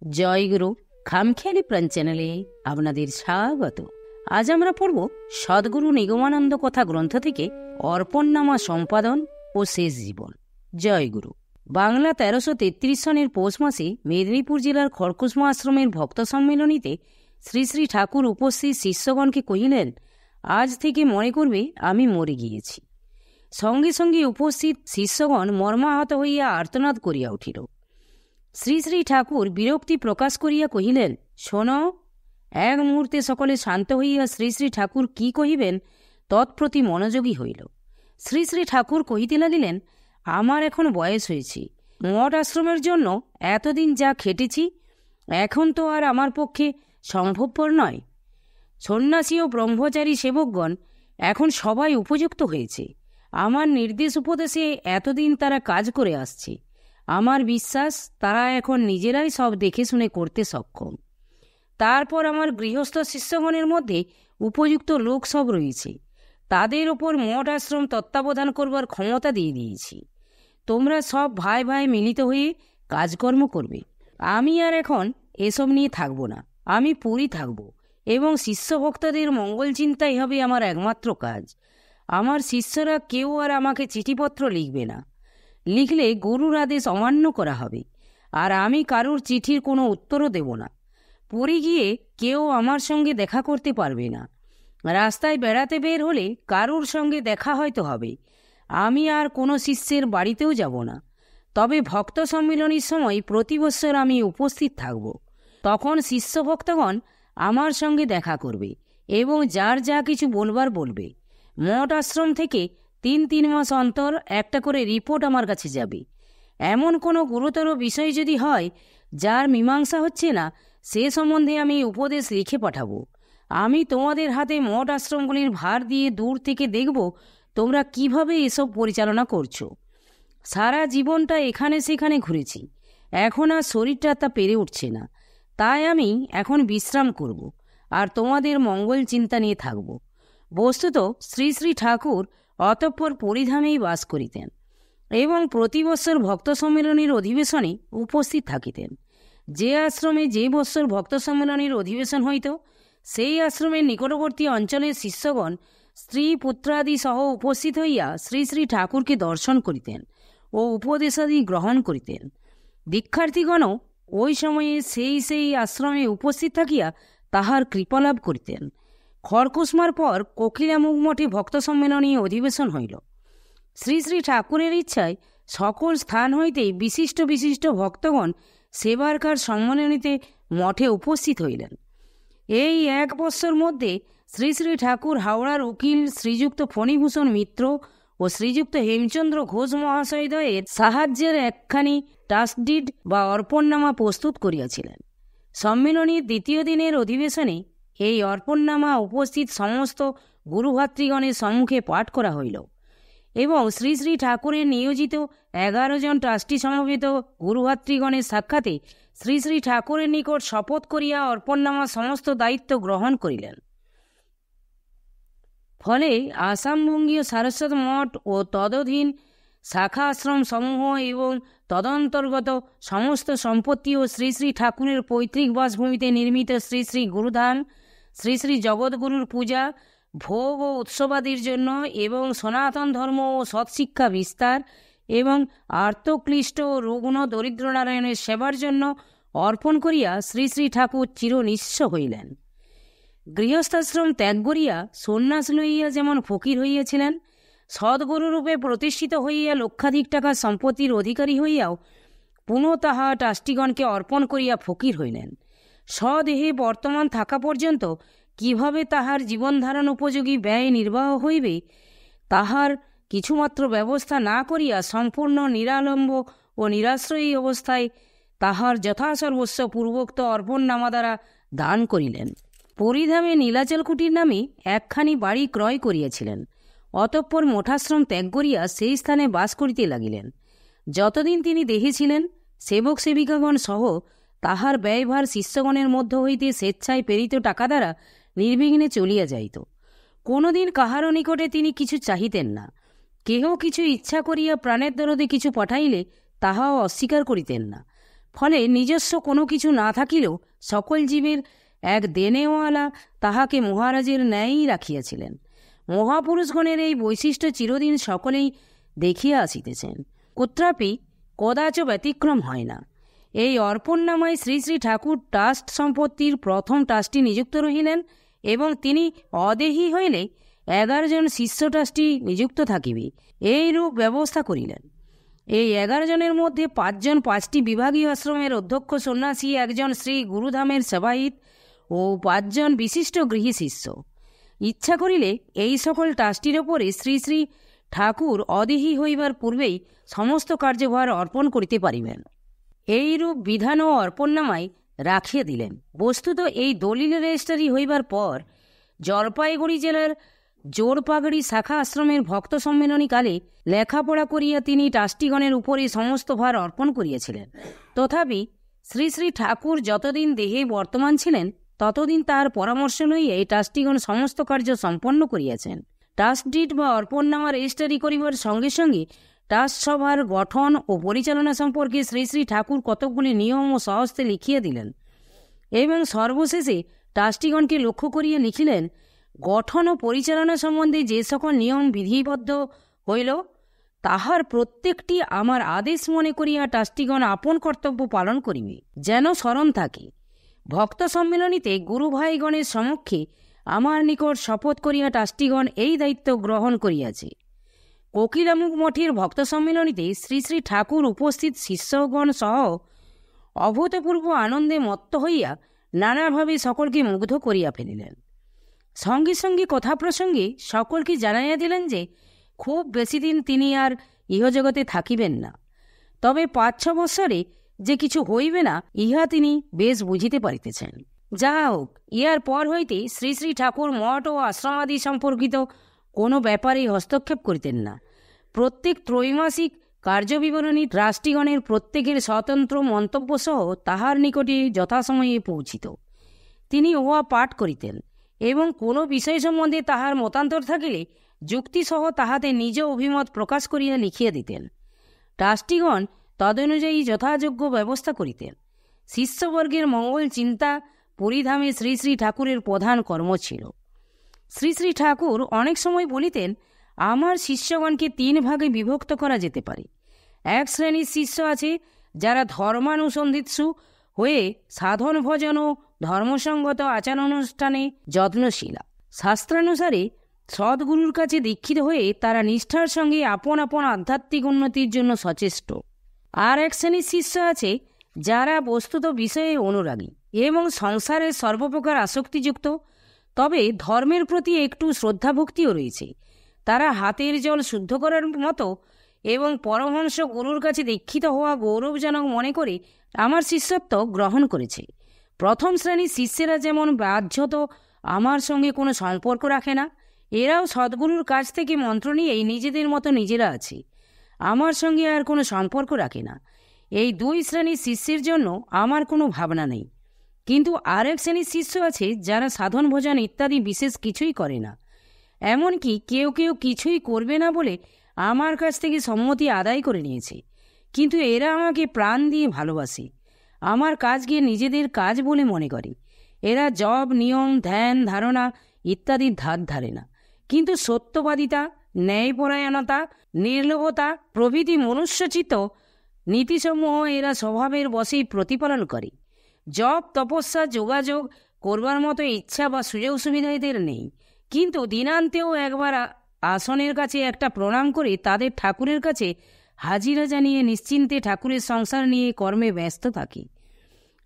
জয়গুরু খামখেয়ালি প্রাণ চ্যানেলে আপনাদের স্বাগত। আজ আমরা পড়ব সদ্গুরু নিগমানন্দ কথা গ্রন্থ থেকে অর্পণনামা সম্পাদন ও শেষ জীবন। জয়গুরু। বাংলা 1333 সনের পৌষ মাসে মেদিনীপুর জেলার খড়কুসমা আশ্রমের ভক্ত সম্মেলনীতে শ্রী শ্রী ঠাকুর উপস্থিত শিষ্যগণকে কহিলেন, আজ থেকে মনে করবে আমি মরে গিয়েছি। সঙ্গে সঙ্গে উপস্থিত শিষ্যগণ মর্মাহত হইয়া আর্তনাদ করিয়া উঠিল। শ্রী শ্রী ঠাকুর বিরক্তি প্রকাশ করিয়া কহিলেন, শোনো। এক মুহূর্তে সকলে শান্ত হইয়া শ্রী শ্রী ঠাকুর কি কহিবেন তৎপ্রতি মনোযোগী হইল। শ্রী শ্রী ঠাকুর কহিতে লাগিলেন, আমার এখন বয়স হয়েছে। মঠ আশ্রমের জন্য এতদিন যা খেটেছি এখন তো আর আমার পক্ষে সম্ভবপর নয়। সন্ন্যাসী ও ব্রহ্মচারী সেবকগণ এখন সবাই উপযুক্ত হয়েছে। আমার নির্দেশ উপদেশে এতদিন তারা কাজ করে আসছে। আমার বিশ্বাস তারা এখন নিজেরাই সব দেখে শুনে করতে সক্ষম। তারপর আমার গৃহস্থ শিষ্যগণের মধ্যে উপযুক্ত লোক সব রয়েছে। তাদের ওপর মঠ আশ্রম তত্ত্বাবধান করবার ক্ষমতা দিয়ে দিয়েছি। তোমরা সব ভাই ভাই মিলিত হয়ে কাজকর্ম করবে। আমি আর এখন এসব নিয়ে থাকব না। আমি পুরী থাকব এবং শিষ্য ভক্তদের মঙ্গল চিন্তাই হবে আমার একমাত্র কাজ। আমার শিষ্যরা কেউ আর আমাকে চিঠিপত্র লিখবে না। লিখলে গুরুর আদেশ অমান্য করা হবে, আর আমি কারুর চিঠির কোনো উত্তরও দেব না। পুরী গিয়ে কেউ আমার সঙ্গে দেখা করতে পারবে না। রাস্তায় বেড়াতে বের হলে কারুর সঙ্গে দেখা হয়তো হবে। আমি আর কোনো শিষ্যের বাড়িতেও যাব না। তবে ভক্ত সম্মিলনীর সময় প্রতি বৎসর আমি উপস্থিত থাকব। তখন শিষ্য ভক্তগণ আমার সঙ্গে দেখা করবে এবং যার যা কিছু বলবার বলবে। মঠ আশ্রম থেকে 3 মাস অন্তর একটা করে রিপোর্ট আমার কাছে যাবে। এমন কোনো গুরুতর বিষয় যদি হয় যার মীমাংসা হচ্ছে না, সে সম্বন্ধে আমি উপদেশ লিখে পাঠাবো। আমি তোমাদের হাতে মঠ আশ্রমগুলির ভার দিয়ে দূর থেকে দেখব তোমরা কিভাবে এসব পরিচালনা করছো। সারা জীবনটা এখানে সেখানে ঘুরেছি, এখন আর শরীরটা তা পেরে উঠছে না। তাই আমি এখন বিশ্রাম করব আর তোমাদের মঙ্গল চিন্তা নিয়ে থাকব। বস্তুত শ্রী শ্রী ঠাকুর অতঃপর পরিধামেই বাস করিতেন এবং প্রতি বৎসর ভক্ত সম্মেলনের অধিবেশনে উপস্থিত থাকিতেন। যে আশ্রমে যে বৎসর ভক্ত সম্মেলনের অধিবেশন হইত, সেই আশ্রমের নিকটবর্তী অঞ্চলের শিষ্যগণ স্ত্রী পুত্রাদি সহ উপস্থিত হইয়া শ্রী শ্রী ঠাকুরকে দর্শন করিতেন ও উপদেশাদি গ্রহণ করিতেন। দীক্ষার্থীগণও ওই সময়ে সেই আশ্রমে উপস্থিত থাকিয়া তাহার কৃপালাভ করিতেন। খড়কুসমার পর কোকিলামুখ মঠে ভক্ত সম্মেলনী অধিবেশন হইল। শ্রী শ্রী ঠাকুরের ইচ্ছায় সকল স্থান হইতেই বিশিষ্ট বিশিষ্ট ভক্তগণ সেবারকার সম্মেলনীতে মঠে উপস্থিত হইলেন। এই 1 বৎসর মধ্যে শ্রী শ্রী ঠাকুর হাওড়ার উকিল শ্রীযুক্ত ফণীভূষণ মিত্র ও শ্রীযুক্ত হেমচন্দ্র ঘোষ মহাশয়দ্বয়ের সাহায্যের একখানি টাস্কডিড বা অর্পণনামা প্রস্তুত করিয়াছিলেন। সম্মেলনীর 2য় দিনের অধিবেশনে এই অর্পণনামা উপস্থিত সমস্ত গুরুভাতৃগণের সম্মুখে পাঠ করা হইল এবং শ্রী শ্রী ঠাকুরের নিয়োজিত 11 জন ট্রাস্টি সমবেত গুরুভাতৃগণের সাক্ষাতে শ্রী শ্রী ঠাকুরের নিকট শপথ করিয়া অর্পণনামা সমস্ত দায়িত্ব গ্রহণ করিলেন। ফলে আসামবঙ্গীয় সারস্বত মঠ ও তদধীন শাখা আশ্রম সমূহ এবং তদন্তর্গত সমস্ত সম্পত্তি ও শ্রী শ্রী ঠাকুরের পৈতৃক বাসভূমিতে নির্মিত শ্রী শ্রী গুরুধাম, শ্রী শ্রী জগৎগুরুর পূজা, ভোগ ও উৎসবাদির জন্য এবং সনাতন ধর্ম ও সৎশিক্ষা বিস্তার এবং আর্তক্লিষ্ট ও রুগ্ন দরিদ্রনারায়ণের সেবার জন্য অর্পণ করিয়া শ্রী শ্রী ঠাকুর চিরনিঃস্ব হইলেন। গৃহস্থাশ্রম ত্যাগ করিয়া সন্ন্যাস লইয়া যেমন ফকির হইয়াছিলেন, সদ্গুরুরূপে প্রতিষ্ঠিত হইয়া লক্ষাধিক টাকা সম্পত্তির অধিকারী হইয়াও পুনঃ তাহা ট্রাস্টিগণকে অর্পণ করিয়া ফকির হইলেন। স্বদেহে বর্তমান থাকা পর্যন্ত কিভাবে তাহার জীবনধারণ উপযোগী ব্যয় নির্বাহ হইবে তাহার কিছুমাত্র ব্যবস্থা না করিয়া সম্পূর্ণ নিরালম্ব ও নিরাশ্রয়ী অবস্থায় তাহার যথাসর্বস্ব পূর্বোক্ত অর্পণনামা দ্বারা দান করিলেন। পরিধামে নীলাচল কুটির নামে একখানি বাড়ি ক্রয় করিয়াছিলেন। অতঃপর মঠাশ্রম ত্যাগ করিয়া সেই স্থানে বাস করিতে লাগিলেন। যতদিন তিনি দেহে ছিলেন, সেবক সেবিকাগণ সহ তাহার ব্যয়ভার শিষ্যগণের মধ্য হইতে স্বেচ্ছায় প্রেরিত টাকা দ্বারা নির্বিঘ্নে চলিয়া যাইত। কোনোদিন কাহারও নিকটে তিনি কিছু চাহিতেন না। কেহ কিছু ইচ্ছা করিয়া প্রাণের দরদে কিছু পাঠাইলে তাহাও অস্বীকার করিতেন না। ফলে নিজস্ব কোনো কিছু না থাকিলেও সকল জীবের এক দেনেওয়ালা তাহাকে মহারাজের ন্যায়ই রাখিয়াছিলেন। মহাপুরুষগণের এই বৈশিষ্ট্য চিরদিন সকলেই দেখিয়া আসিতেছেন, কোত্রাপি কদাচ ব্যতিক্রম হয় না। এই অর্পণনামায় শ্রী শ্রী ঠাকুর ট্রাস্ট সম্পত্তির প্রথম ট্রাস্টি নিযুক্ত রহিলেন এবং তিনি অদেহী হইলে 11 জন শিষ্য ট্রাস্টি নিযুক্ত থাকিবে, এইরূপ ব্যবস্থা করিলেন। এই 11 জনের মধ্যে 5 জন 5টি বিভাগীয় আশ্রমের অধ্যক্ষ সন্ন্যাসী, 1 জন শ্রী গুরুধামের সেবায়িত ও 5 জন বিশিষ্ট গৃহী শিষ্য। ইচ্ছা করিলে এই সকল ট্রাস্টির ওপরে শ্রী শ্রী ঠাকুর অদেহী হইবার পূর্বেই সমস্ত কার্যভার অর্পণ করিতে পারিবেন। এইরূপ বিধান ও অর্পণনামায় রাখিয়া দিলেন। বস্তুত এই দলিল রেজিস্ট্রি হইবার পর জলপাইগুড়ি জেলার জোরপাগড়ি শাখা আশ্রমের ভক্ত সম্মেলনীকালে লেখাপড়া করিয়া তিনি ট্রাস্টিগণের উপরে সমস্ত ভার অর্পণ করিয়াছিলেন। তথাপি শ্রী শ্রী ঠাকুর যতদিন দেহে বর্তমান ছিলেন ততদিন তাহার পরামর্শ লইয়া এই ট্রাস্টিগণ সমস্ত কার্য সম্পন্ন করিয়াছেন। ট্রাস্ট ডিড বা অর্পণনামা রেজিস্ট্রি করিবার সঙ্গে সঙ্গে ট্রাস্ট সভার গঠন ও পরিচালনা সম্পর্কে শ্রী শ্রী ঠাকুর কতকগুলি নিয়ম ও সহস্তে লিখিয়া দিলেন এবং সর্বশেষে ট্রাস্টিগণকে লক্ষ্য করিয়া লিখিলেন, গঠন ও পরিচালনা সম্বন্ধে যে সকল নিয়ম বিধিবদ্ধ হইল তাহার প্রত্যেকটি আমার আদেশ মনে করিয়া ট্রাস্টিগণ আপন কর্তব্য পালন করিবে, যেন স্মরণ থাকে। ভক্ত সম্মেলনীতে গুরু ভাইগণের সমক্ষে আমার নিকট শপথ করিয়া ট্রাস্টিগণ এই দায়িত্ব গ্রহণ করিয়াছে। কোকিলামুখ মঠের ভক্ত সম্মেলনীতে শ্রী শ্রী ঠাকুর উপস্থিত শিষ্যগণ সহ অভূতপূর্ব আনন্দে মত্ত হইয়া নানাভাবে সকলকে মুগ্ধ করিয়া ফেলিলেন। সঙ্গে সঙ্গে কথা প্রসঙ্গে সকলকে জানাইয়া দিলেন যে খুব বেশি দিন তিনি আর ইহজগতে থাকিবেন না, তবে 5-6 বৎসরে যে কিছু হইবে না ইহা তিনি বেশ বুঝিতে পারিতেছেন। যাহা হোক, ইহার পর হইতে শ্রী শ্রী ঠাকুর মঠ ও আশ্রমাদি সম্পর্কিত কোনো ব্যাপারে হস্তক্ষেপ করিতেন না। প্রত্যেক ত্রৈমাসিক কার্যবিবরণী ট্রাস্টিগণের প্রত্যেকের স্বতন্ত্র মন্তব্যসহ তাহার নিকটে যথাসময়ে পৌঁছিত। তিনি উহা পাঠ করিতেন এবং কোনো বিষয় সম্বন্ধে তাহার মতান্তর থাকিলে যুক্তিসহ তাহাতে নিজ অভিমত প্রকাশ করিয়া লিখিয়া দিতেন। ট্রাস্টিগণ তদনুযায়ী যথাযোগ্য ব্যবস্থা করিতেন। শিষ্যবর্গের মঙ্গল চিন্তা পরিধামে শ্রী শ্রী ঠাকুরের প্রধান কর্ম ছিল। শ্রী শ্রী ঠাকুর অনেক সময় বলিতেন, আমার শিষ্যগণকে 3 ভাগে বিভক্ত করা যেতে পারে। এক শ্রেণীর শিষ্য আছে যারা ধর্মানুসন্ধিৎসু হয়ে সাধন ভজন ও ধর্মসঙ্গত আচার-অনুষ্ঠানে যত্নশীলা, শাস্ত্রানুসারে সদ্গুরুর কাছে দীক্ষিত হয়ে তারা নিষ্ঠার সঙ্গে আপন আপন আধ্যাত্মিক উন্নতির জন্য সচেষ্ট। আর এক শ্রেণীর শিষ্য আছে যারা বস্তুত বিষয়ে অনুরাগী এবং সংসারের সর্বপ্রকার আসক্তিযুক্ত, তবে ধর্মের প্রতি একটু শ্রদ্ধাভক্তিও রয়েছে। তারা হাতের জল শুদ্ধ করার মতো এবং পরমহংস গুরুর কাছে দীক্ষিত হওয়া গৌরবজনক মনে করে আমার শিষ্যত্ব গ্রহণ করেছে। প্রথম শ্রেণীর শিষ্যেরা যেমন বাহ্যত আমার সঙ্গে কোনো সম্পর্ক রাখে না, এরাও সদ্গুরুর কাছ থেকে মন্ত্র নিয়েই নিজেদের মতো নিজেরা আছে, আমার সঙ্গে আর কোনো সম্পর্ক রাখে না। এই 2 শ্রেণীর শিষ্যের জন্য আমার কোনো ভাবনা নেই। কিন্তু আরেক শ্রেণীর শিষ্য আছে যারা সাধন ভজন ইত্যাদি বিশেষ কিছুই করে না, এমনকি কেউ কেউ কিছুই করবে না বলে আমার কাছ থেকে সম্মতি আদায় করে নিয়েছে। কিন্তু এরা আমাকে প্রাণ দিয়ে ভালোবাসে, আমার কাজকে নিজেদের কাজ বলে মনে করে। এরা জপ, নিয়ম, ধ্যান, ধারণা ইত্যাদির ধার ধারে না, কিন্তু সত্যবাদিতা, ন্যায়পরায়ণতা, নির্লোভতা প্রভৃতি মনুষ্যচিত নীতিসমূহ এরা স্বভাবের বশেই প্রতিপালন করে। জপ, তপস্যা, যোগাযোগ করবার মতো ইচ্ছা বা সুযোগ সুবিধা এদের নেই, কিন্তু দিনান্তেও একবার আসনের কাছে একটা প্রণাম করে তাদের ঠাকুরের কাছে হাজিরা জানিয়ে নিশ্চিন্তে ঠাকুরের সংসার নিয়ে কর্মে ব্যস্ত থাকে।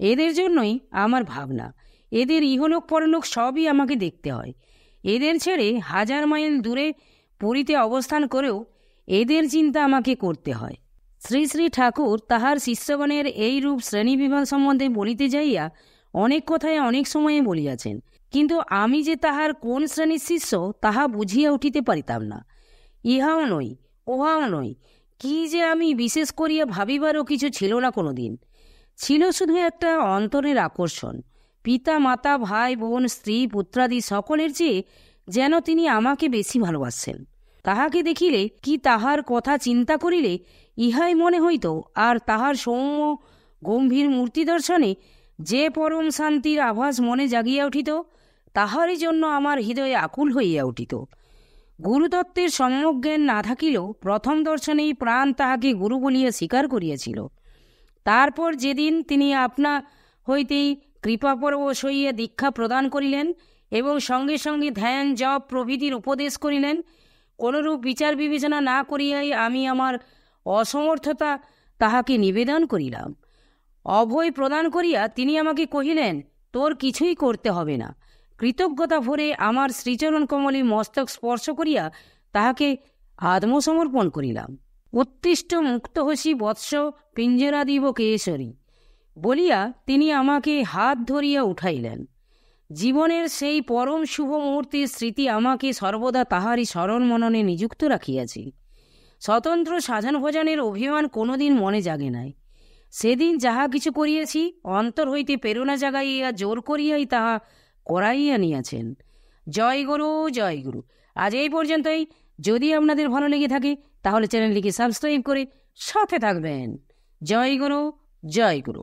এদের জন্যই আমার ভাবনা। এদের ইহলোক পরলোক সবই আমাকে দেখতে হয়। এদের ছেড়ে 1000 মাইল দূরে পুরীতে অবস্থান করেও এদের চিন্তা আমাকে করতে হয়। শ্রী শ্রী ঠাকুর তাহার শিষ্যগণের এই রূপ শ্রেণীবিভাগ সম্বন্ধে বলিতে যাইয়া অনেক কথায় অনেক সময়ে বলিয়াছেন, কিন্তু আমি যে তাহার কোন শ্রেণীর শিষ্য তাহা বুঝিয়া উঠিতে পারিতাম না। ইহাও নই, ওহাও নই, কি যে আমি বিশেষ করিয়া ভাবিবারও কিছু ছিল না কোনোদিন। ছিল শুধু একটা অন্তরের আকর্ষণ। পিতা, মাতা, ভাই, বোন, স্ত্রী, পুত্রাদি সকলের চেয়ে যেন তিনি আমাকে বেশি ভালোবাসেন। তাহাকে দেখিলে কি তাহার কথা চিন্তা করিলে ইহাই মনে হইত, আর তাহার সৌম্য গম্ভীর মূর্তি দর্শনে যে পরম শান্তির আভাস মনে জাগিয়া উঠিত, তাহারই জন্য আমার হৃদয়ে আকুল হইয়া উঠিত। গুরুতত্ত্বের সম্যক জ্ঞান না থাকিলেও প্রথম দর্শনেই প্রাণ তাহাকে গুরু বলিয়া স্বীকার করিয়াছিল। তারপর যেদিন তিনি আপনা হইতেই কৃপাপরবশ হইয়া দীক্ষা প্রদান করিলেন এবং সঙ্গে সঙ্গে ধ্যান জপ প্রভৃতির উপদেশ করিলেন, কোনরূপ বিচার বিবেচনা না করিয়াই আমি আমার অসমর্থতা তাহাকে নিবেদন করিলাম। অভয় প্রদান করিয়া তিনি আমাকে কহিলেন, তোর কিছুই করতে হবে না। কৃতজ্ঞতা ভরে আমার শ্রীচরণ কমলে মস্তক স্পর্শ করিয়া তাহাকে আত্মসমর্পণ করিলাম। উত্তিষ্ট মুক্ত হসি বৎস পিঞ্জরাদিব কেশরী বলিয়া তিনি আমাকে হাত ধরিয়া উঠাইলেন। জীবনের সেই পরম শুভ মুহূর্তের স্মৃতি আমাকে সর্বদা তাহারই স্মরণ মননে নিযুক্ত রাখিয়াছি। স্বতন্ত্র সাধন ভজনের অভিমান কোনোদিন মনে জাগে নাই। সেদিন যাহা কিছু করিয়াছি অন্তর হইতে প্রেরণা জাগাইয়া জোর করিয়াই তাহা করাইয়া নিয়াছেন। জয় গুরু, জয় গুরু। আজ এই পর্যন্তই। যদি আপনাদের ভালো লেগে থাকে তাহলে চ্যানেলটিকে সাবস্ক্রাইব করে সাথে থাকবেন। জয় গুরু, জয় গুরু।